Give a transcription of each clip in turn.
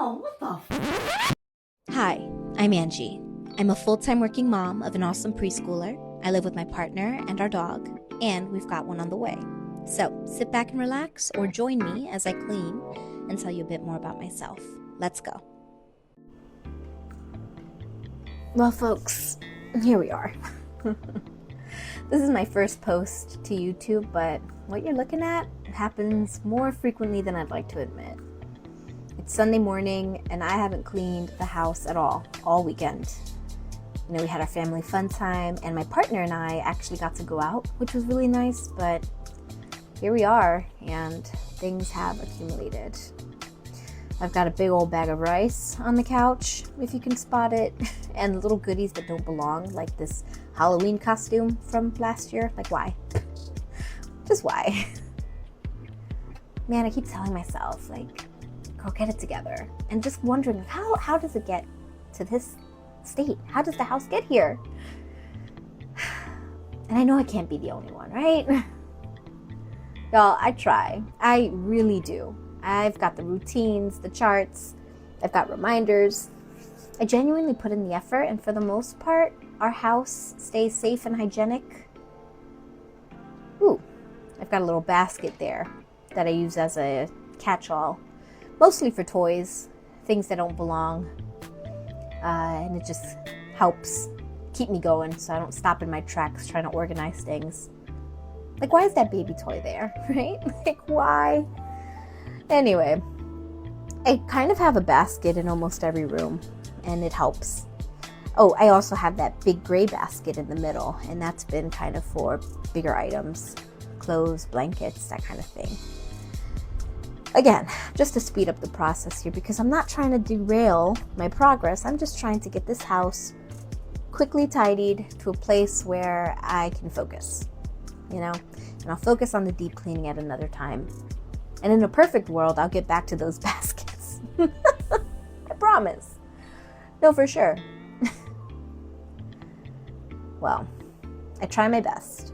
hell? What the Hi, I'm Angie. I'm a full-time working mom of an awesome preschooler. I live with my partner and our dog, and we've got one on the way. So sit back and relax, or join me as I clean and tell you a bit more about myself. Let's go. Well, folks, here we are. This is my first post to YouTube, but what you're looking at happens more frequently than I'd like to admit. It's Sunday morning, and I haven't cleaned the house at all weekend. You know, we had our family fun time, and my partner and I actually got to go out, which was really nice, but here we are, and things have accumulated. I've got a big old bag of rice on the couch, if you can spot it, and little goodies that don't belong, like this Halloween costume from last year. Like, why? Just why? Man, I keep telling myself, like, girl, get it together. And just wondering, how does it get to this state? How does the house get here? And I know I can't be the only one, right? Y'all, I try. I really do. I've got the routines, the charts. I've got reminders. I genuinely put in the effort, and for the most part, our house stays safe and hygienic. Ooh, I've got a little basket there that I use as a catch-all, mostly for toys, things that don't belong, and it just helps keep me going so I don't stop in my tracks trying to organize things. Like, why is that baby toy there, right? Like, why? Anyway, I kind of have a basket in almost every room, and it helps. Oh, I also have that big gray basket in the middle, and that's been kind of for bigger items, clothes, blankets, that kind of thing. Again, just to speed up the process here, because I'm not trying to derail my progress. I'm just trying to get this house quickly tidied to a place where I can focus, you know, and I'll focus on the deep cleaning at another time. And in a perfect world, I'll get back to those baskets. I promise. No, for sure. Well, I try my best.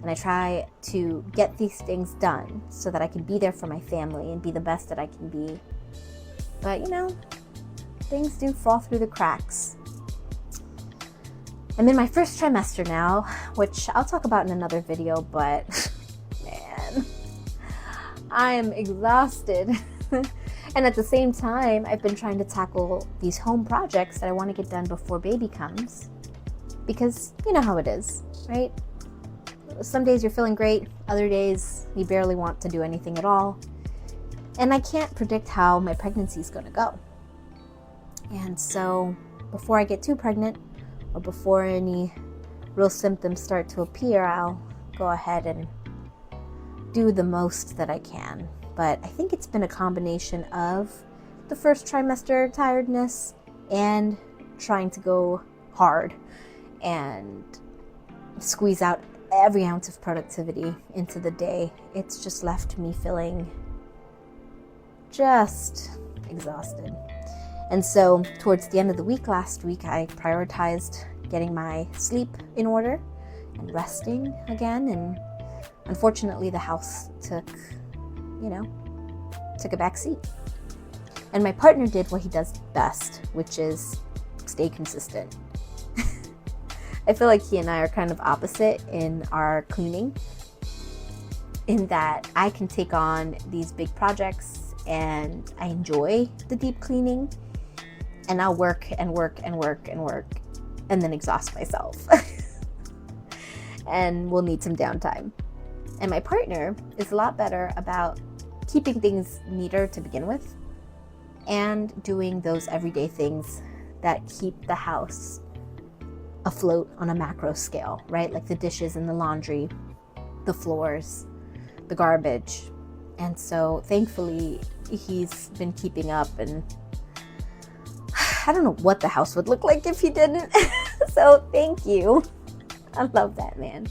And I try to get these things done so that I can be there for my family and be the best that I can be. But, you know, things do fall through the cracks. I'm in my first trimester now, which I'll talk about in another video, but man, I am exhausted. And at the same time, I've been trying to tackle these home projects that I want to get done before baby comes. Because you know how it is, right? Some days you're feeling great, other days you barely want to do anything at all. And I can't predict how my pregnancy is going to go. And so before I get too pregnant, or before any real symptoms start to appear, I'll go ahead and do the most that I can. But I think it's been a combination of the first trimester tiredness and trying to go hard and squeeze out every ounce of productivity into the day. It's just left me feeling just exhausted. And so towards the end of the week last week, I prioritized getting my sleep in order and resting again. And unfortunately, the house took a back seat. And my partner did what he does best, which is stay consistent. I feel like he and I are kind of opposite in our cleaning, in that I can take on these big projects and I enjoy the deep cleaning, and I'll work and work and work and work and then exhaust myself. And we'll need some downtime. And my partner is a lot better about keeping things neater to begin with and doing those everyday things that keep the house afloat on a macro scale, right? Like the dishes and the laundry, the floors, the garbage. And so thankfully he's been keeping up, and I don't know what the house would look like if he didn't. So thank you. I love that, man.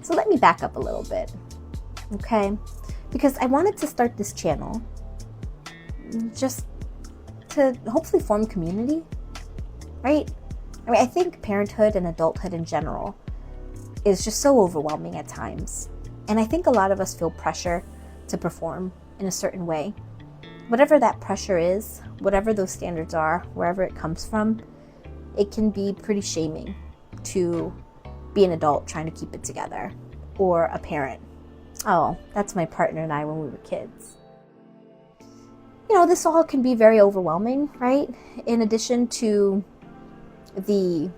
So let me back up a little bit, okay? Because I wanted to start this channel just to hopefully form community, right? I mean, I think parenthood and adulthood in general is just so overwhelming at times. And I think a lot of us feel pressure to perform in a certain way. whatever that pressure is, whatever those standards are, wherever it comes from, it can be pretty shaming to be an adult trying to keep it together, or a parent. Oh, that's my partner and I when we were kids. This all can be very overwhelming, right? In addition to the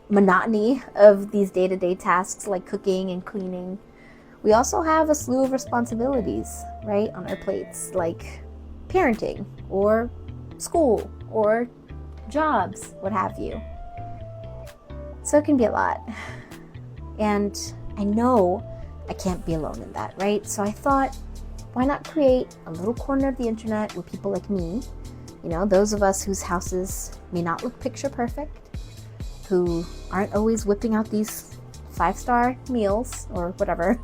monotony of these day-to-day tasks like cooking and cleaning, we also have a slew of responsibilities, right, on our plates, like parenting or school or jobs, what have you. So it can be a lot. And I know I can't be alone in that, right? So I thought, why not create a little corner of the internet where people like me, those of us whose houses may not look picture perfect, who aren't always whipping out these 5-star meals or whatever,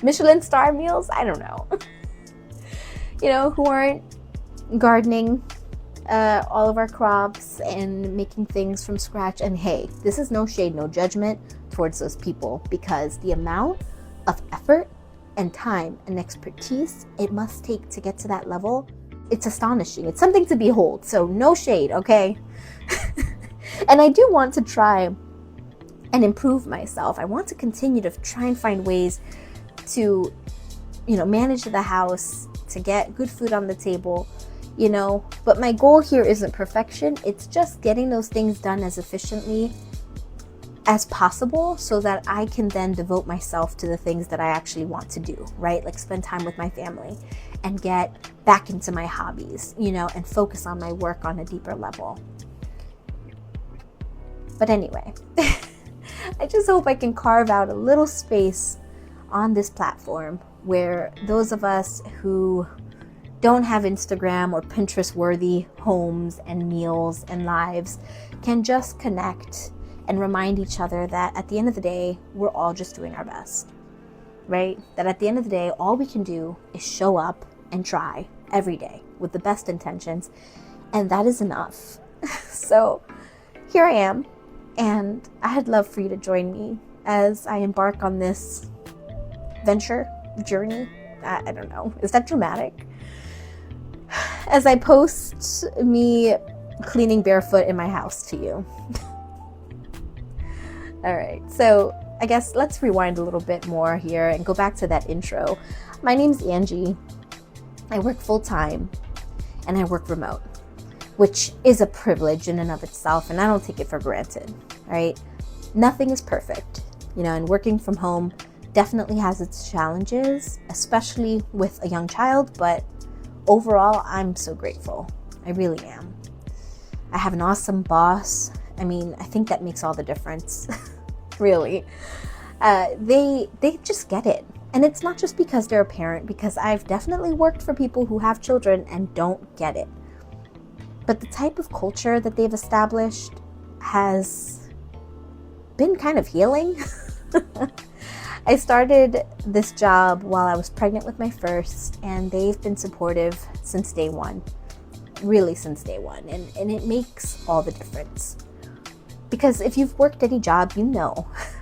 Michelin star meals, I don't know, who aren't gardening all of our crops and making things from scratch. And hey, this is no shade, no judgment towards those people, because the amount of effort and time and expertise it must take to get to that level, it's astonishing. It's something to behold. So no shade, okay? And I do want to try and improve myself. I want to continue to try and find ways to, manage the house, to get good food on the table, but my goal here isn't perfection. It's just getting those things done as efficiently as possible so that I can then devote myself to the things that I actually want to do, right? Like spend time with my family and get back into my hobbies, and focus on my work on a deeper level. But anyway, I just hope I can carve out a little space on this platform where those of us who don't have Instagram or Pinterest worthy homes and meals and lives can just connect and remind each other that at the end of the day, we're all just doing our best, right? That at the end of the day, all we can do is show up and try every day with the best intentions, and that is enough. So here I am, and I'd love for you to join me as I embark on this journey. I don't know, is that dramatic? As I post me cleaning barefoot in my house to you. All right, so I guess let's rewind a little bit more here and go back to that intro. My name's Angie. I work full-time and I work remote, which is a privilege in and of itself, and I don't take it for granted, right? Nothing is perfect, and working from home definitely has its challenges, especially with a young child, but overall, I'm so grateful. I really am. I have an awesome boss. I think that makes all the difference. Really. They just get it. And it's not just because they're a parent, because I've definitely worked for people who have children and don't get it. But the type of culture that they've established has been kind of healing. I started this job while I was pregnant with my first, and they've been supportive since day one. Really since day one. And it makes all the difference. Because if you've worked any job,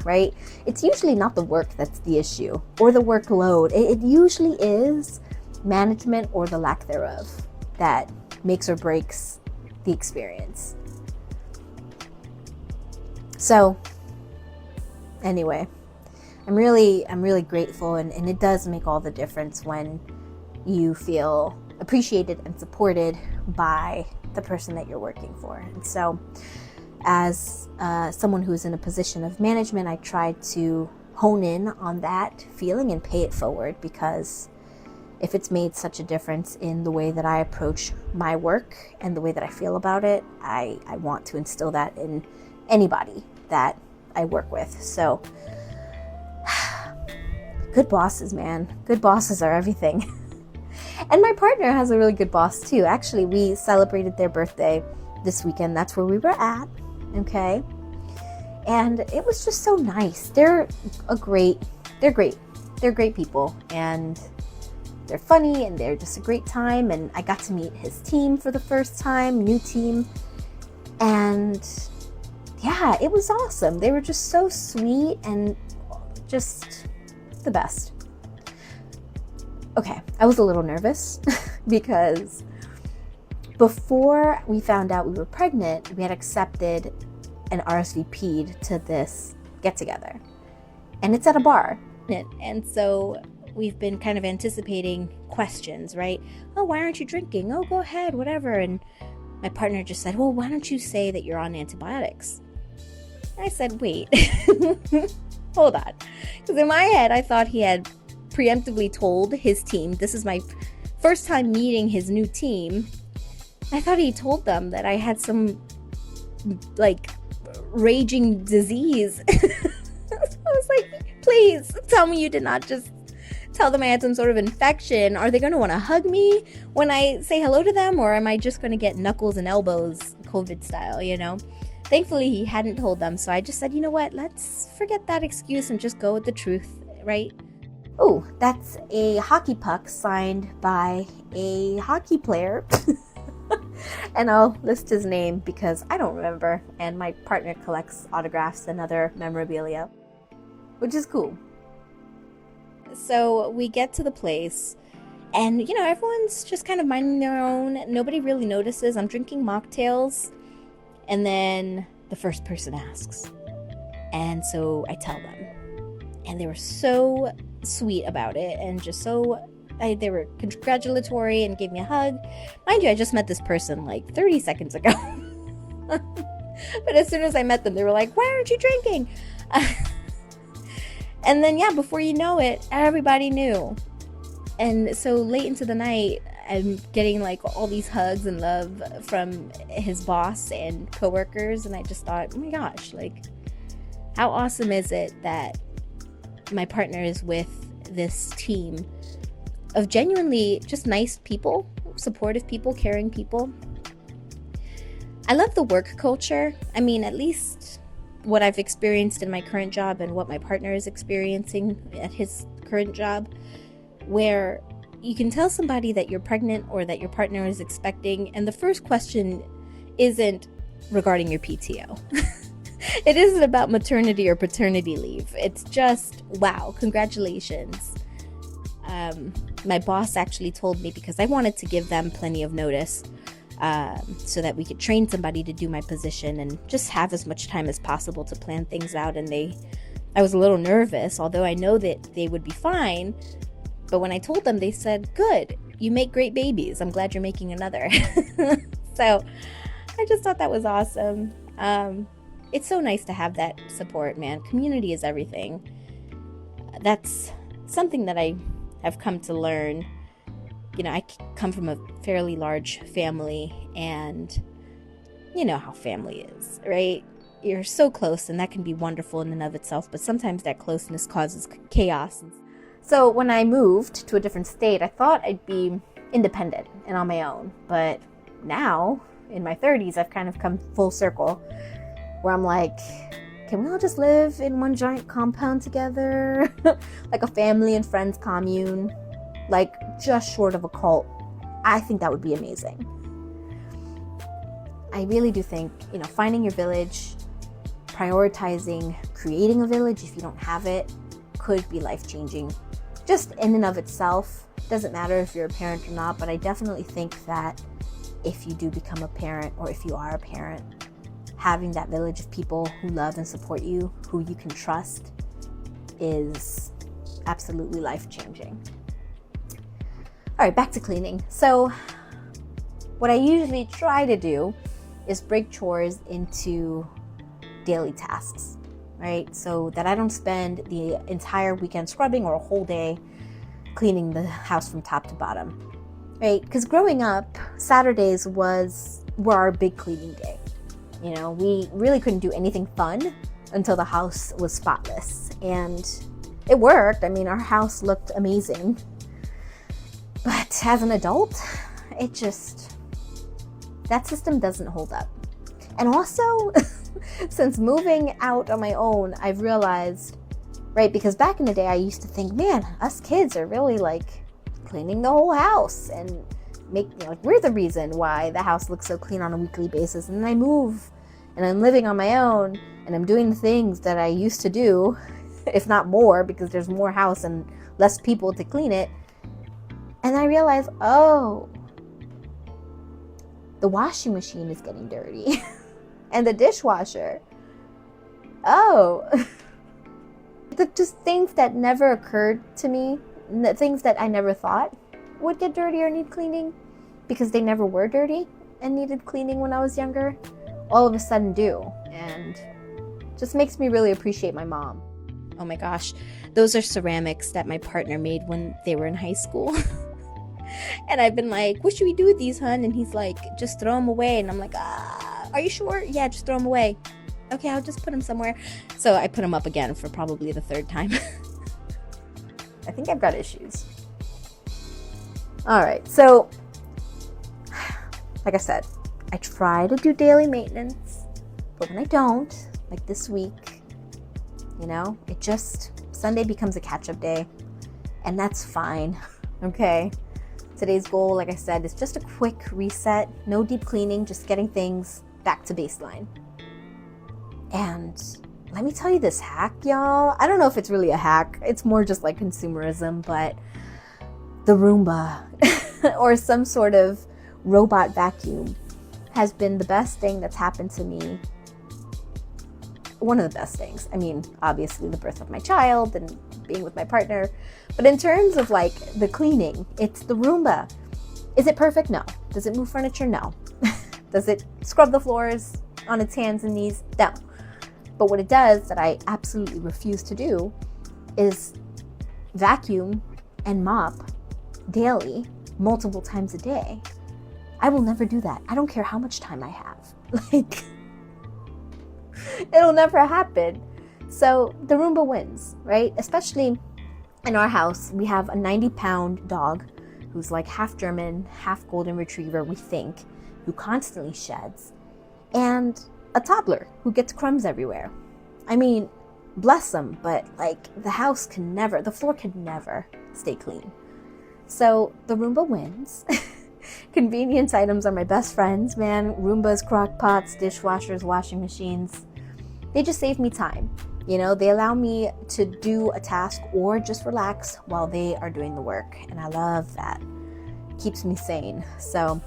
right? It's usually not the work that's the issue or the workload. It usually is management or the lack thereof that makes or breaks the experience. So anyway, I'm really grateful, and it does make all the difference when you feel appreciated and supported by the person that you're working for. And so as someone who's in a position of management, I try to hone in on that feeling and pay it forward, because if it's made such a difference in the way that I approach my work and the way that I feel about it, I want to instill that in anybody that I work with. So good bosses, man. Good bosses are everything. And my partner has a really good boss too. Actually, we celebrated their birthday this weekend. That's where we were at. Okay. And it was just so nice. They're great people, and they're funny, and they're just a great time. And I got to meet his team for the first time, new team. And yeah, it was awesome. They were just so sweet and just the best. Okay, I was a little nervous because before we found out we were pregnant, we had accepted and RSVP'd to this get-together. And it's at a bar. And so we've been kind of anticipating questions, right? Oh, why aren't you drinking? Oh, go ahead, whatever. And my partner just said, well, why don't you say that you're on antibiotics? And I said, wait, hold on. Because in my head, I thought he had preemptively told his team, this is my first time meeting his new team. I thought he told them that I had some, like, raging disease. I was like, please tell me you did not just tell them I had some sort of infection. Are they going to want to hug me when I say hello to them? Or am I just going to get knuckles and elbows, COVID style, you know? Thankfully, he hadn't told them. So I just said, you know what? Let's forget that excuse and just go with the truth, right? Oh, that's a hockey puck signed by a hockey player. And I'll list his name because I don't remember. And my partner collects autographs and other memorabilia, which is cool. So we get to the place and, you know, everyone's just kind of minding their own. Nobody really notices. I'm drinking mocktails. And then the first person asks. And so I tell them. And they were so sweet about it and just so... they were congratulatory and gave me a hug. Mind you, I just met this person like 30 seconds ago. But as soon as I met them, they were like, why aren't you drinking? And then, yeah, before you know it, everybody knew. And so late into the night, I'm getting like all these hugs and love from his boss and coworkers. And I just thought, oh my gosh, like, how awesome is it that my partner is with this team of genuinely just nice people, supportive people, caring people. I love the work culture. I mean, at least what I've experienced in my current job and what my partner is experiencing at his current job, where you can tell somebody that you're pregnant or that your partner is expecting, and the first question isn't regarding your PTO. It isn't about maternity or paternity leave. It's just, wow, congratulations. My boss actually told me, because I wanted to give them plenty of notice so that we could train somebody to do my position and just have as much time as possible to plan things out. And I was a little nervous, although I know that they would be fine. But when I told them, they said, good, you make great babies. I'm glad you're making another. So I just thought that was awesome. It's so nice to have that support, man. Community is everything. That's something that I have come to learn. You know, I come from a fairly large family, and you know how family is, right? You're so close, and that can be wonderful in and of itself, but sometimes that closeness causes chaos. So when I moved to a different state, I thought I'd be independent and on my own, but now, in my 30s, I've kind of come full circle, where I'm like, can we all just live in one giant compound together? Like a family and friends commune, like just short of a cult. I think that would be amazing. I really do think, you know, finding your village, prioritizing creating a village if you don't have it, could be life-changing. Just in and of itself. Doesn't matter if you're a parent or not, but I definitely think that if you do become a parent, or if you are a parent, having that village of people who love and support you, who you can trust, is absolutely life-changing. All right, back to cleaning. So what I usually try to do is break chores into daily tasks, right? So that I don't spend the entire weekend scrubbing or a whole day cleaning the house from top to bottom, right? Because growing up, Saturdays were our big cleaning day. You know, we really couldn't do anything fun until the house was spotless. And it worked. I mean, our house looked amazing. But as an adult, that system doesn't hold up. And also, since moving out on my own, I've realized, right, because back in the day, I used to think, man, us kids are really like cleaning the whole house and we're the reason why the house looks so clean on a weekly basis. And then I move and I'm living on my own and I'm doing the things that I used to do, if not more, because there's more house and less people to clean it. And I realized, oh, the washing machine is getting dirty and the dishwasher. Oh, just things that never occurred to me, things that I never thought would get dirty or need cleaning because they never were dirty and needed cleaning when I was younger, all of a sudden do. And just makes me really appreciate my mom. Oh my gosh, those are ceramics that my partner made when they were in high school. And I've been like, what should we do with these, hun? And he's like, just throw them away. And I'm like, are you sure? Yeah, just throw them away. Okay, I'll just put them somewhere. So I put them up again for probably the third time. I think I've got issues. All right, so like I said, I try to do daily maintenance, but when I don't, like this week, Sunday becomes a catch-up day, and that's fine, okay? Today's goal, like I said, is just a quick reset, no deep cleaning, just getting things back to baseline. And let me tell you this hack, y'all. I don't know if it's really a hack. It's more just like consumerism, but the Roomba or some sort of robot vacuum has been the best thing that's happened to me. One of the best things. I mean, obviously the birth of my child and being with my partner. But in terms of like the cleaning, it's the Roomba. Is it perfect? No. Does it move furniture? No. Does it scrub the floors on its hands and knees? No. But what it does that I absolutely refuse to do is vacuum and mop daily, multiple times a day. I will never do that. I don't care how much time I have. Like, it'll never happen. So the Roomba wins, right? Especially in our house, we have a 90-pound dog who's like half German, half golden retriever, we think, who constantly sheds, and a toddler who gets crumbs everywhere. I mean, bless them, but like the floor can never stay clean. So the Roomba wins. Convenience items are my best friends, man. Roombas, crock pots, dishwashers, washing machines. They just save me time. They allow me to do a task or just relax while they are doing the work. And I love that. It keeps me sane. So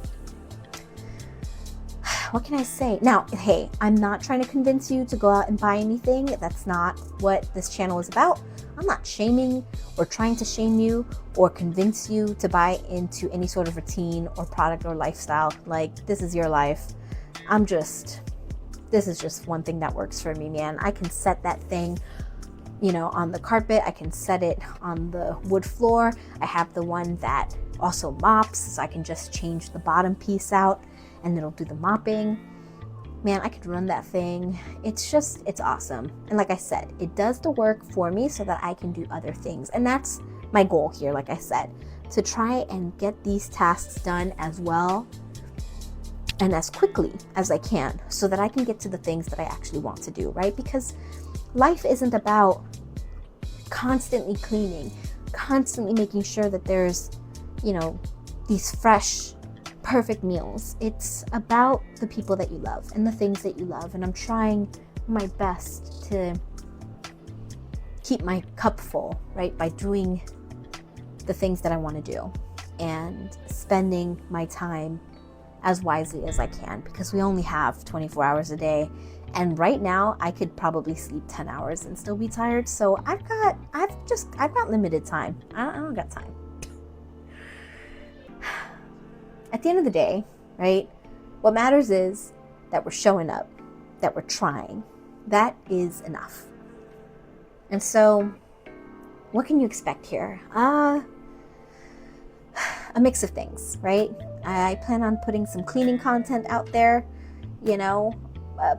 what can I say? Now, hey, I'm not trying to convince you to go out and buy anything. That's not what this channel is about. I'm not shaming or trying to shame you or convince you to buy into any sort of routine or product or lifestyle. Like, this is your life. This is just one thing that works for me, man. I can set that thing, on the carpet. I can set it on the wood floor. I have the one that also mops, so I can just change the bottom piece out and it'll do the mopping. Man, I could run that thing. It's awesome. And like I said, it does the work for me so that I can do other things. And that's my goal here, like I said, to try and get these tasks done as well and as quickly as I can so that I can get to the things that I actually want to do, right? Because life isn't about constantly cleaning, constantly making sure that there's, these fresh, perfect meals. It's about the people that you love and the things that you love. And I'm trying my best to keep my cup full, right? By doing the things that I want to do and spending my time as wisely as I can, because we only have 24 hours a day. And right now I could probably sleep 10 hours and still be tired. So I've got limited time. I don't got time. At the end of the day, right, what matters is that we're showing up, that we're trying. That is enough. And so what can you expect here? A mix of things, right? I plan on putting some cleaning content out there,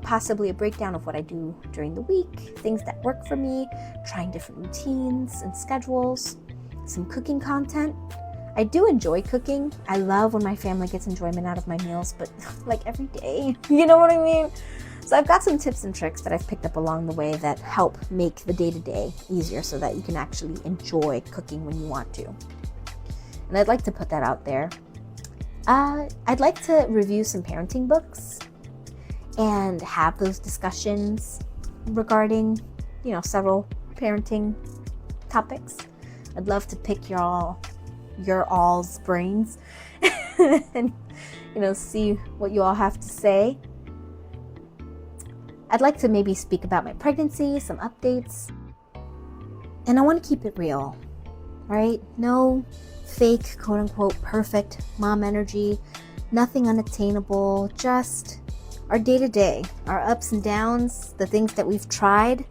possibly a breakdown of what I do during the week, things that work for me, trying different routines and schedules, some cooking content. I do enjoy cooking. I love when my family gets enjoyment out of my meals, but like every day, you know what I mean? So I've got some tips and tricks that I've picked up along the way that help make the day-to-day easier so that you can actually enjoy cooking when you want to. And I'd like to put that out there. I'd like to review some parenting books and have those discussions regarding, several parenting topics. I'd love to pick y'all your all's brains and, see what you all have to say. I'd like to maybe speak about my pregnancy, some updates. And I want to keep it real, right? No fake, quote unquote, perfect mom energy, nothing unattainable, just our day-to-day, our ups and downs, the things that we've tried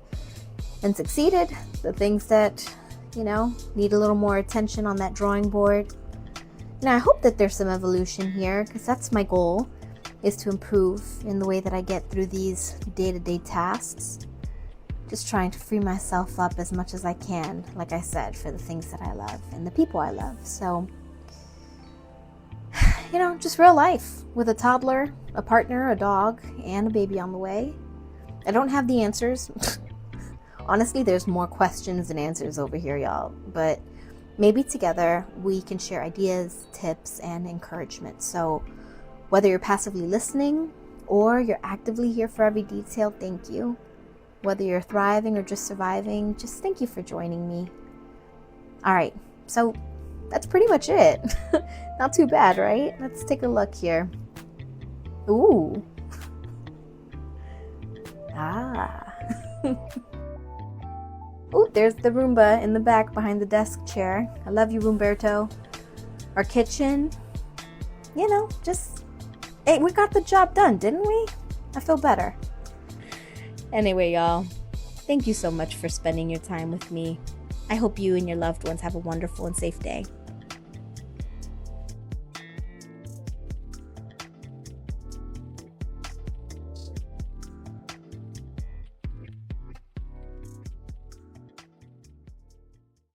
and succeeded, the things that, need a little more attention on that drawing board. And I hope that there's some evolution here, because that's my goal, is to improve in the way that I get through these day-to-day tasks. Just trying to free myself up as much as I can, like I said, for the things that I love and the people I love. So, just real life with a toddler, a partner, a dog, and a baby on the way. I don't have the answers. Honestly, there's more questions than answers over here, y'all. But maybe together we can share ideas, tips, and encouragement. So whether you're passively listening or you're actively here for every detail, thank you. Whether you're thriving or just surviving, just thank you for joining me. All right, so that's pretty much it. Not too bad, right? Let's take a look here. Ooh. Ooh, there's the Roomba in the back behind the desk chair. I love you, Roomberto. Our kitchen, hey, we got the job done, didn't we? I feel better. Anyway, y'all, thank you so much for spending your time with me. I hope you and your loved ones have a wonderful and safe day.